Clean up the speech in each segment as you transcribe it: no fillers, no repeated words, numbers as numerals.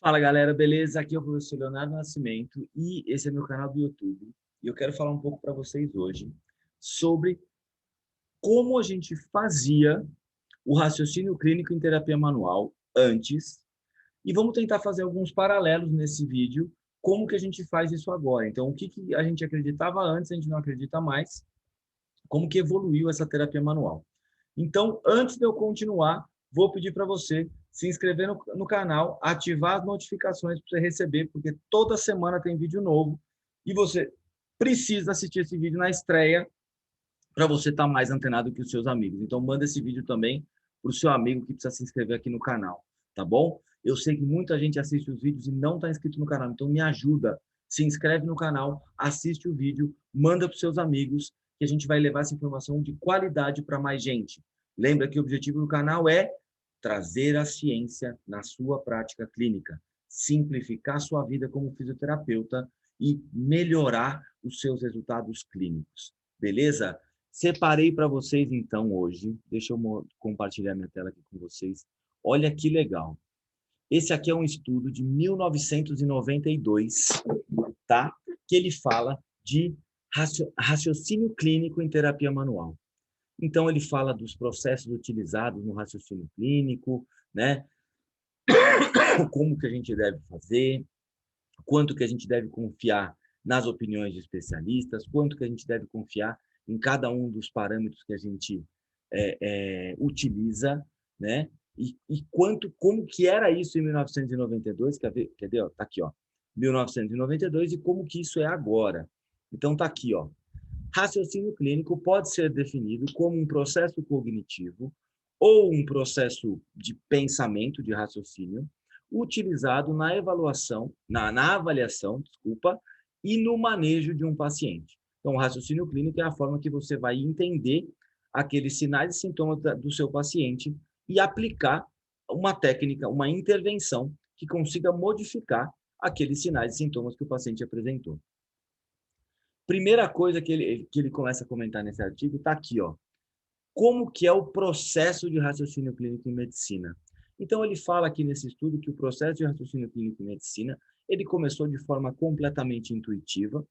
Fala galera, beleza? Aqui é o professor Leonardo Nascimento e esse é meu canal do YouTube. E eu quero falar um pouco para vocês hoje sobre como a gente fazia o raciocínio clínico em terapia manual antes e vamos tentar fazer alguns paralelos nesse vídeo, como que a gente faz isso agora. Então, o que a gente acreditava antes, a gente não acredita mais, como que evoluiu essa terapia manual. Então, antes de eu continuar, vou pedir para você se inscrever no canal, ativar as notificações para você receber, porque toda semana tem vídeo novo e você precisa assistir esse vídeo na estreia para você estar mais antenado que os seus amigos. Então, manda esse vídeo também para o seu amigo que precisa se inscrever aqui no canal, tá bom? Eu sei que muita gente assiste os vídeos e não está inscrito no canal, então me ajuda. Se inscreve no canal, assiste o vídeo, manda para os seus amigos, que a gente vai levar essa informação de qualidade para mais gente. Lembra que o objetivo do canal é trazer a ciência na sua prática clínica, simplificar sua vida como fisioterapeuta e melhorar os seus resultados clínicos. Beleza? Separei para vocês, então, hoje, deixa eu compartilhar minha tela aqui com vocês. Olha que legal. Esse aqui é um estudo de 1992, tá? Que ele fala de raciocínio clínico em terapia manual. Então, ele fala dos processos utilizados no raciocínio clínico, né? Como que a gente deve fazer, quanto que a gente deve confiar nas opiniões de especialistas, quanto que a gente deve confiar em cada um dos parâmetros que a gente utiliza, né? E como que era isso em 1992, quer ver? Ó, tá aqui, ó, 1992 e como que isso é agora. Então tá aqui, ó. Raciocínio clínico pode ser definido como um processo cognitivo ou um processo de pensamento, de raciocínio, utilizado na avaliação, desculpa, e no manejo de um paciente. Então, o raciocínio clínico é a forma que você vai entender aqueles sinais e sintomas do seu paciente e aplicar uma técnica, uma intervenção que consiga modificar aqueles sinais e sintomas que o paciente apresentou. Primeira coisa que ele começa a comentar nesse artigo está aqui, ó. Como que é o processo de raciocínio clínico em medicina? Então, ele fala aqui nesse estudo que o processo de raciocínio clínico em medicina, ele começou de forma completamente intuitiva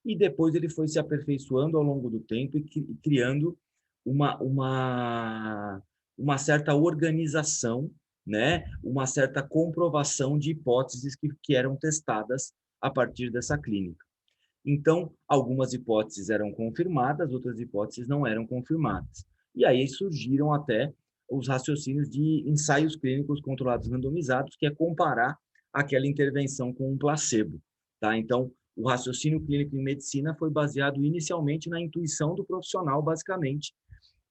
e depois ele foi se aperfeiçoando ao longo do tempo e criando uma certa organização, né? Uma certa comprovação de hipóteses que eram testadas a partir dessa clínica. Então, algumas hipóteses eram confirmadas, outras hipóteses não eram confirmadas. E aí surgiram até os raciocínios de ensaios clínicos controlados randomizados, que é comparar aquela intervenção com um placebo. Tá? Então, o raciocínio clínico em medicina foi baseado inicialmente na intuição do profissional, basicamente,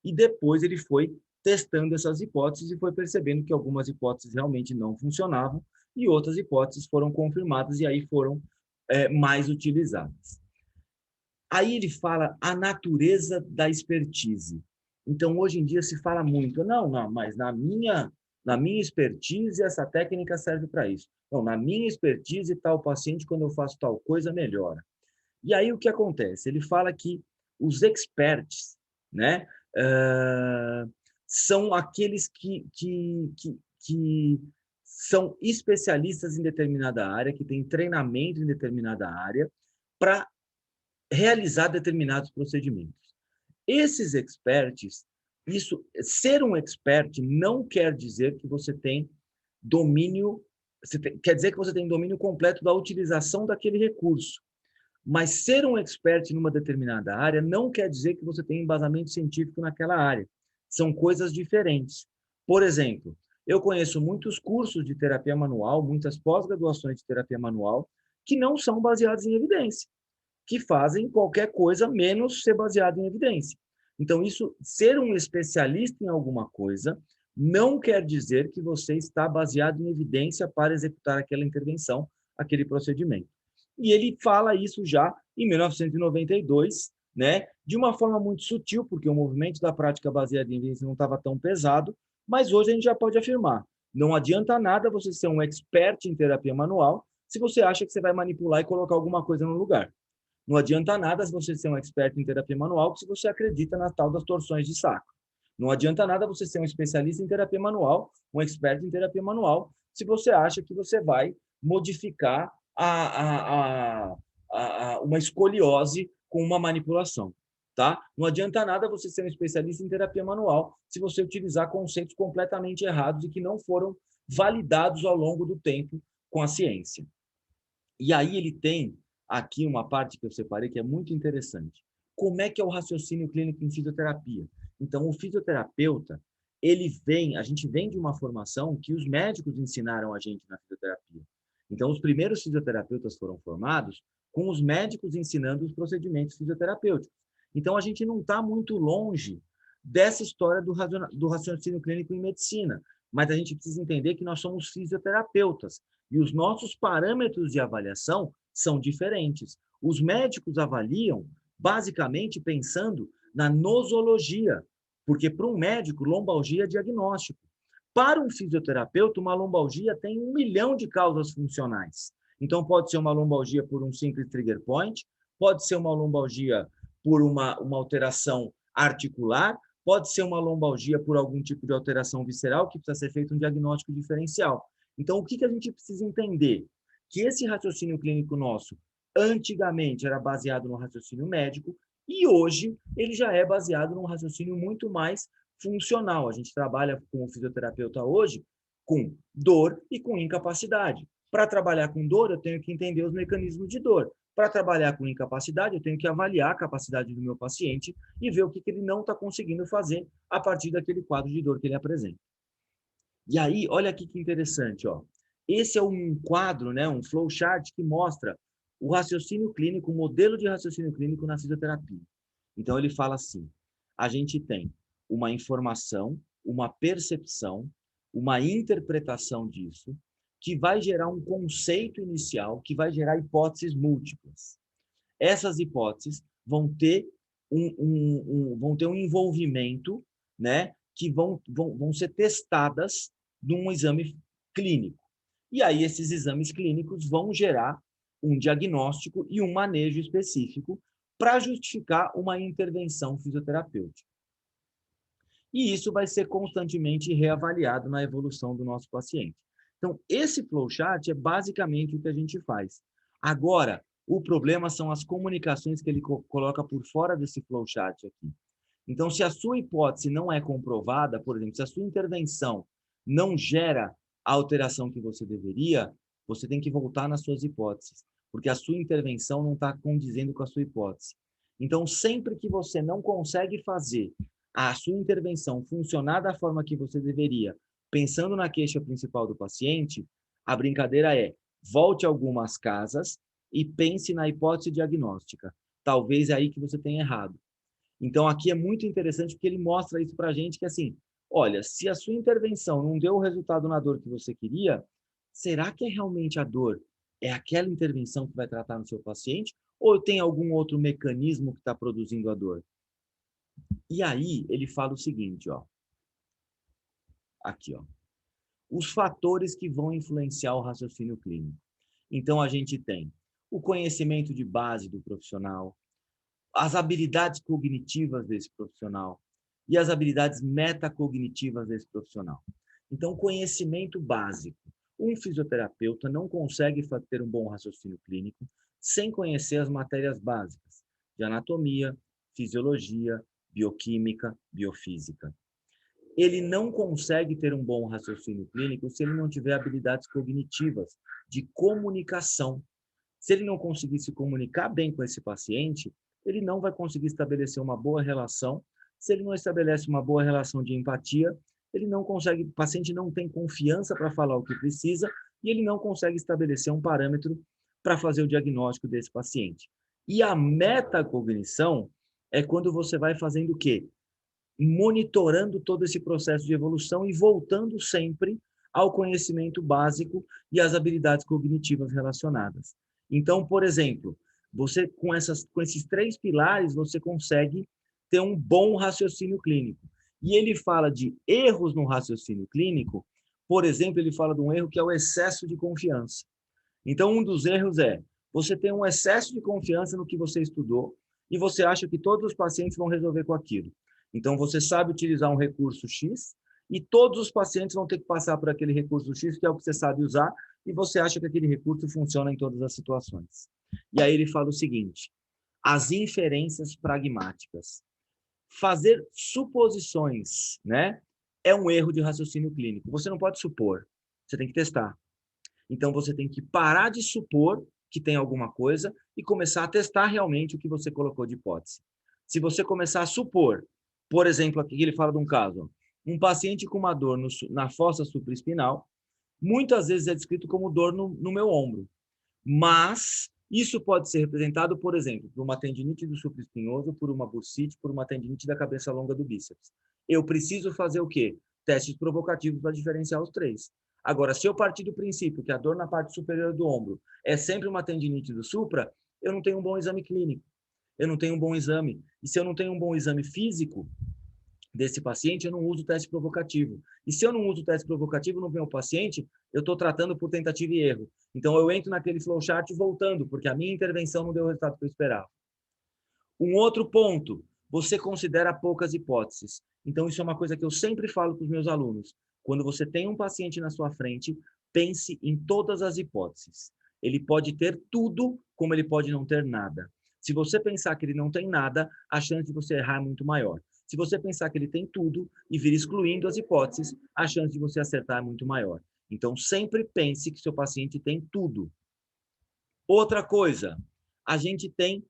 e depois ele foi testando essas hipóteses e foi percebendo que algumas hipóteses realmente não funcionavam e outras hipóteses foram confirmadas e aí foram mais utilizadas. Aí ele fala a natureza da expertise. Então, hoje em dia se fala muito, não, mas na minha expertise, essa técnica serve para isso. Não, na minha expertise, tal paciente, quando eu faço tal coisa, melhora. E aí o que acontece? Ele fala que os experts, né, são aqueles que são especialistas em determinada área, que têm treinamento em determinada área, para realizar determinados procedimentos. Esses experts, ser um expert não quer dizer que você tem domínio, quer dizer que você tem domínio completo da utilização daquele recurso. Mas ser um expert numa determinada área não quer dizer que você tem embasamento científico naquela área. São coisas diferentes. Por exemplo, eu conheço muitos cursos de terapia manual, muitas pós-graduações de terapia manual, que não são baseados em evidência, que fazem qualquer coisa menos ser baseado em evidência. Então, isso, ser um especialista em alguma coisa, não quer dizer que você está baseado em evidência para executar aquela intervenção, aquele procedimento. E ele fala isso já em 1992, né, de uma forma muito sutil, porque o movimento da prática baseada em evidência não estava tão pesado, mas hoje a gente já pode afirmar, não adianta nada você ser um expert em terapia manual se você acha que você vai manipular e colocar alguma coisa no lugar. Não adianta nada você ser um expert em terapia manual se você acredita na tal das torções de saco. Não adianta nada você ser um especialista em terapia manual, um expert em terapia manual, se você acha que você vai modificar uma escoliose com uma manipulação. Tá? Não adianta nada você ser um especialista em terapia manual se você utilizar conceitos completamente errados e que não foram validados ao longo do tempo com a ciência. E aí ele tem aqui uma parte que eu separei que é muito interessante. Como é que é o raciocínio clínico em fisioterapia? Então, o fisioterapeuta, a gente vem de uma formação que os médicos ensinaram a gente na fisioterapia. Então, os primeiros fisioterapeutas foram formados com os médicos ensinando os procedimentos fisioterapêuticos. Então, a gente não está muito longe dessa história do raciocínio clínico em medicina, mas a gente precisa entender que nós somos fisioterapeutas e os nossos parâmetros de avaliação são diferentes. Os médicos avaliam basicamente pensando na nosologia, porque para um médico, lombalgia é diagnóstico. Para um fisioterapeuta, uma lombalgia tem 1 milhão de causas funcionais. Então, pode ser uma lombalgia por um simples trigger point, pode ser uma lombalgia por uma alteração articular, pode ser uma lombalgia por algum tipo de alteração visceral, que precisa ser feito um diagnóstico diferencial. Então, o que a gente precisa entender? Que esse raciocínio clínico nosso, antigamente, era baseado no raciocínio médico, e hoje ele já é baseado num raciocínio muito mais funcional. A gente trabalha com o fisioterapeuta hoje com dor e com incapacidade. Para trabalhar com dor, eu tenho que entender os mecanismos de dor. Para trabalhar com incapacidade, eu tenho que avaliar a capacidade do meu paciente e ver o que ele não está conseguindo fazer a partir daquele quadro de dor que ele apresenta. E aí, olha aqui que interessante, ó. Esse é um quadro, né, um flowchart que mostra o raciocínio clínico, o modelo de raciocínio clínico na fisioterapia. Então, ele fala assim, a gente tem uma informação, uma percepção, uma interpretação disso, que vai gerar um conceito inicial, que vai gerar hipóteses múltiplas. Essas hipóteses vão ter vão ter um envolvimento, né, que vão ser testadas num exame clínico. E aí esses exames clínicos vão gerar um diagnóstico e um manejo específico para justificar uma intervenção fisioterapêutica. E isso vai ser constantemente reavaliado na evolução do nosso paciente. Então, esse flowchart é basicamente o que a gente faz. Agora, o problema são as comunicações que ele coloca por fora desse flowchart aqui. Então, se a sua hipótese não é comprovada, por exemplo, se a sua intervenção não gera a alteração que você deveria, você tem que voltar nas suas hipóteses, porque a sua intervenção não está condizendo com a sua hipótese. Então, sempre que você não consegue fazer a sua intervenção funcionar da forma que você deveria, pensando na queixa principal do paciente, a brincadeira é, volte algumas casas e pense na hipótese diagnóstica. Talvez é aí que você tenha errado. Então, aqui é muito interessante porque ele mostra isso para a gente que, assim, olha, se a sua intervenção não deu o resultado na dor que você queria, será que é realmente a dor? É aquela intervenção que vai tratar no seu paciente? Ou tem algum outro mecanismo que está produzindo a dor? E aí, ele fala o seguinte, ó. Aqui, ó. Os fatores que vão influenciar o raciocínio clínico. Então, a gente tem o conhecimento de base do profissional, as habilidades cognitivas desse profissional e as habilidades metacognitivas desse profissional. Então, conhecimento básico. Um fisioterapeuta não consegue ter um bom raciocínio clínico sem conhecer as matérias básicas de anatomia, fisiologia, bioquímica, biofísica. Ele não consegue ter um bom raciocínio clínico se ele não tiver habilidades cognitivas de comunicação. Se ele não conseguir se comunicar bem com esse paciente, ele não vai conseguir estabelecer uma boa relação. Se ele não estabelece uma boa relação de empatia, ele não consegue, o paciente não tem confiança para falar o que precisa e ele não consegue estabelecer um parâmetro para fazer o diagnóstico desse paciente. E a metacognição é quando você vai fazendo o quê? Monitorando todo esse processo de evolução e voltando sempre ao conhecimento básico e às habilidades cognitivas relacionadas. Então, por exemplo, você com esses 3 pilares, você consegue ter um bom raciocínio clínico. E ele fala de erros no raciocínio clínico, por exemplo, ele fala de um erro que é o excesso de confiança. Então, um dos erros é, você tem um excesso de confiança no que você estudou e você acha que todos os pacientes vão resolver com aquilo. Então, você sabe utilizar um recurso X e todos os pacientes vão ter que passar por aquele recurso X, que é o que você sabe usar, e você acha que aquele recurso funciona em todas as situações. E aí ele fala o seguinte: as inferências pragmáticas. Fazer suposições, né, é um erro de raciocínio clínico. Você não pode supor, você tem que testar. Então, você tem que parar de supor que tem alguma coisa e começar a testar realmente o que você colocou de hipótese. Se você começar a supor, por exemplo, aqui ele fala de um caso, um paciente com uma dor na fossa supraespinal, muitas vezes é descrito como dor no meu ombro, mas isso pode ser representado, por exemplo, por uma tendinite do supraespinhoso, por uma bursite, por uma tendinite da cabeça longa do bíceps. Eu preciso fazer o quê? Testes provocativos para diferenciar os três. Agora, se eu partir do princípio que a dor na parte superior do ombro é sempre uma tendinite do supra, eu não tenho um bom exame clínico, eu não tenho um bom exame. E se eu não tenho um bom exame físico desse paciente, eu não uso o teste provocativo. E se eu não uso o teste provocativo no meu paciente, eu estou tratando por tentativa e erro. Então, eu entro naquele flowchart voltando, porque a minha intervenção não deu o resultado que eu esperava. Um outro ponto, você considera poucas hipóteses. Então, isso é uma coisa que eu sempre falo para os meus alunos. Quando você tem um paciente na sua frente, pense em todas as hipóteses. Ele pode ter tudo, como ele pode não ter nada. Se você pensar que ele não tem nada, a chance de você errar é muito maior. Se você pensar que ele tem tudo e vir excluindo as hipóteses, a chance de você acertar é muito maior. Então, sempre pense que seu paciente tem tudo. Outra coisa, a gente tem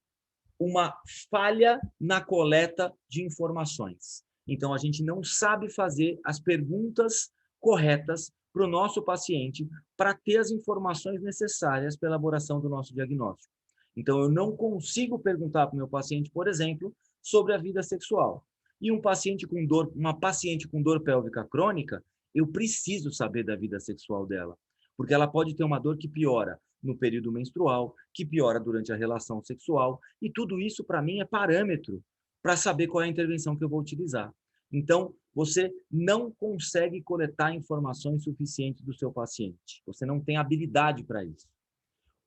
uma falha na coleta de informações. Então, a gente não sabe fazer as perguntas corretas para o nosso paciente para ter as informações necessárias para a elaboração do nosso diagnóstico. Então, eu não consigo perguntar para o meu paciente, por exemplo, sobre a vida sexual. E uma paciente com dor pélvica crônica, eu preciso saber da vida sexual dela, porque ela pode ter uma dor que piora no período menstrual, que piora durante a relação sexual, e tudo isso, para mim, é parâmetro para saber qual é a intervenção que eu vou utilizar. Então, você não consegue coletar informações suficientes do seu paciente. Você não tem habilidade para isso.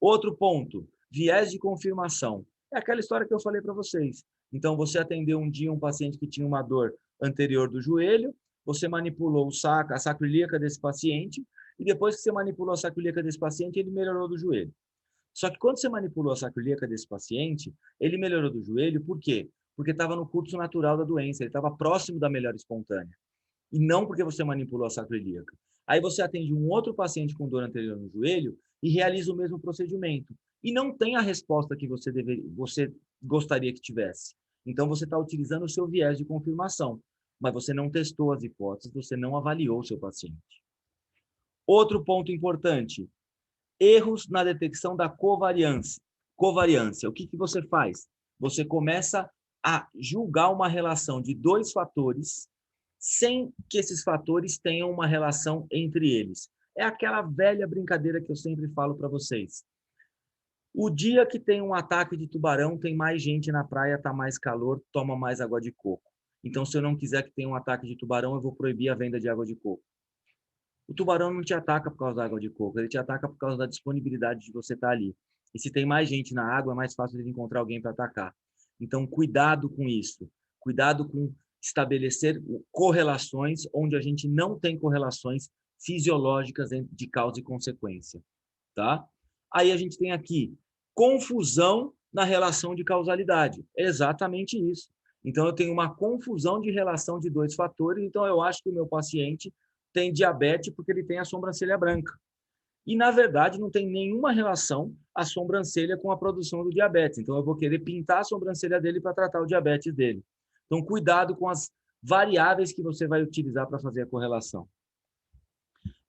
Outro ponto, viés de confirmação. É aquela história que eu falei para vocês. Então, você atendeu um dia um paciente que tinha uma dor anterior do joelho, você manipulou a sacroiliaca desse paciente, e depois que você manipulou a sacroiliaca desse paciente, ele melhorou do joelho. Só que quando você manipulou a sacroiliaca desse paciente, ele melhorou do joelho, por quê? Porque estava no curso natural da doença, ele estava próximo da melhora espontânea. E não porque você manipulou a sacroiliaca. Aí você atende um outro paciente com dor anterior no joelho e realiza o mesmo procedimento. E não tem a resposta que você gostaria que tivesse. Então, você está utilizando o seu viés de confirmação, mas você não testou as hipóteses, você não avaliou o seu paciente. Outro ponto importante, erros na detecção da covariância. Covariância, o que você faz? Você começa a julgar uma relação de dois fatores sem que esses fatores tenham uma relação entre eles. É aquela velha brincadeira que eu sempre falo para vocês. O dia que tem um ataque de tubarão, tem mais gente na praia, está mais calor, toma mais água de coco. Então, se eu não quiser que tenha um ataque de tubarão, eu vou proibir a venda de água de coco. O tubarão não te ataca por causa da água de coco, ele te ataca por causa da disponibilidade de você estar ali. E se tem mais gente na água, é mais fácil de encontrar alguém para atacar. Então, cuidado com isso. Cuidado com estabelecer correlações onde a gente não tem correlações fisiológicas de causa e consequência, tá? Aí a gente tem aqui confusão na relação de causalidade. É exatamente isso. Então, eu tenho uma confusão de relação de dois fatores, então eu acho que o meu paciente tem diabetes porque ele tem a sobrancelha branca. E, na verdade, não tem nenhuma relação a sobrancelha com a produção do diabetes. Então, eu vou querer pintar a sobrancelha dele para tratar o diabetes dele. Então, cuidado com as variáveis que você vai utilizar para fazer a correlação.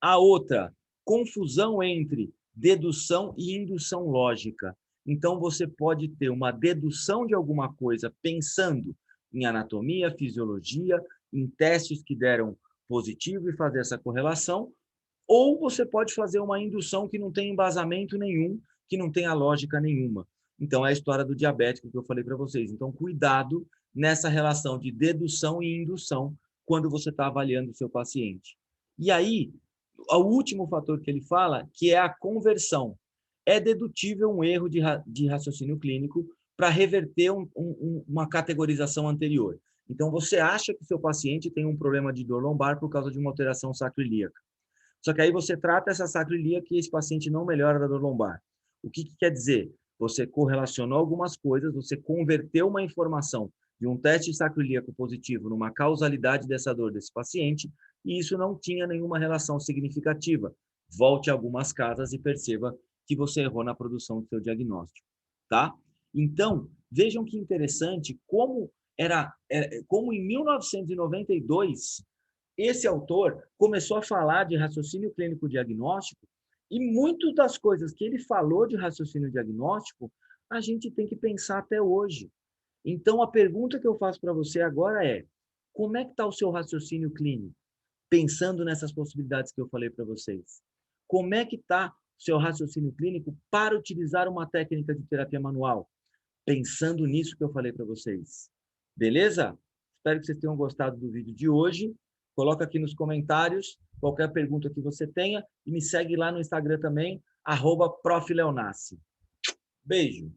A outra, confusão entre dedução e indução lógica. Então, você pode ter uma dedução de alguma coisa pensando em anatomia, fisiologia, em testes que deram positivo e fazer essa correlação, ou você pode fazer uma indução que não tem embasamento nenhum, que não tenha lógica nenhuma. Então, é a história do diabético que eu falei para vocês. Então, cuidado nessa relação de dedução e indução quando você está avaliando o seu paciente. E aí, o último fator que ele fala, que é a conversão. É dedutível um erro de raciocínio clínico para reverter uma categorização anterior. Então, você acha que o seu paciente tem um problema de dor lombar por causa de uma alteração sacroiliaca. Só que aí você trata essa sacroiliaca e esse paciente não melhora da dor lombar. O que quer dizer? Você correlacionou algumas coisas, você converteu uma informação de um teste sacroiliaco positivo numa causalidade dessa dor desse paciente, e isso não tinha nenhuma relação significativa. Volte algumas casas e perceba que você errou na produção do seu diagnóstico, tá? Então, vejam que interessante como em 1992 esse autor começou a falar de raciocínio clínico diagnóstico e muitas das coisas que ele falou de raciocínio diagnóstico, a gente tem que pensar até hoje. Então, a pergunta que eu faço para você agora é: como é que está o seu raciocínio clínico? Pensando nessas possibilidades que eu falei para vocês. Como é que está o seu raciocínio clínico para utilizar uma técnica de terapia manual? Pensando nisso que eu falei para vocês. Beleza? Espero que vocês tenham gostado do vídeo de hoje. Coloca aqui nos comentários qualquer pergunta que você tenha e me segue lá no Instagram também, @profleonassi. Beijo!